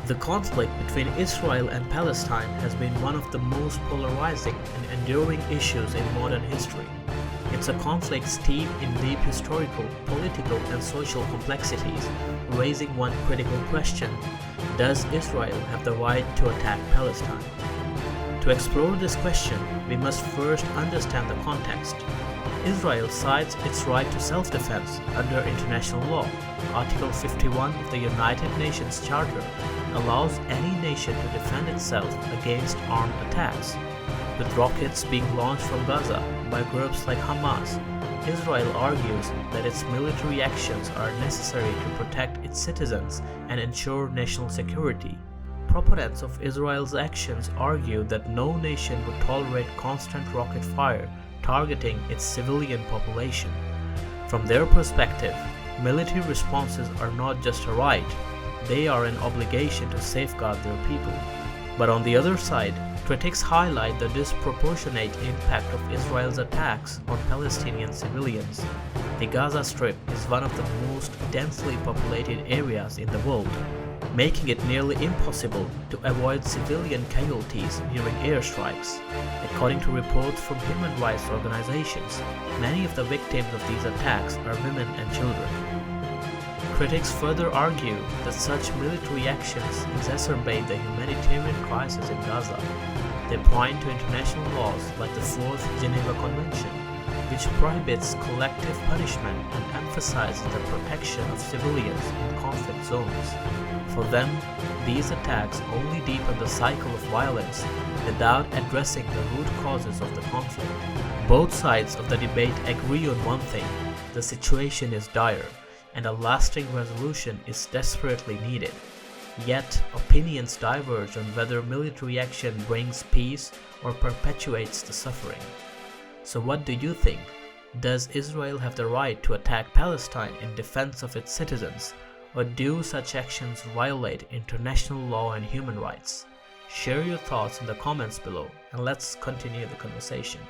The conflict between Israel and Palestine has been one of the most polarizing and enduring issues in modern history. It's a conflict steeped in deep historical, political, and social complexities, raising one critical question: does Israel have the right to attack Palestine? To explore this question, we must first understand the context. Israel cites its right to self-defense under international law. Article 51 of the United Nations Charter allows any nation to defend itself against armed attacks. With rockets being launched from Gaza by groups like Hamas, Israel argues that its military actions are necessary to protect its citizens and ensure national security. Proponents of Israel's actions argue that no nation would tolerate constant rocket fire targeting its civilian population. From their perspective, military responses are not just a right, they are an obligation to safeguard their people. But on the other side, critics highlight the disproportionate impact of Israel's attacks on Palestinian civilians. The Gaza Strip is one of the most densely populated areas in the world, making it nearly impossible to avoid civilian casualties during airstrikes. According to reports from human rights organizations, many of the victims of these attacks are women and children. Critics further argue that such military actions exacerbate the humanitarian crisis in Gaza. They point to international laws like the Fourth Geneva Convention, which prohibits collective punishment and emphasizes the protection of civilians in conflict zones. For them, these attacks only deepen the cycle of violence without addressing the root causes of the conflict. Both sides of the debate agree on one thing: the situation is dire, and a lasting resolution is desperately needed. Yet, opinions diverge on whether military action brings peace or perpetuates the suffering. So what do you think? Does Israel have the right to attack Palestine in defense of its citizens, or do such actions violate international law and human rights? Share your thoughts in the comments below, and let's continue the conversation.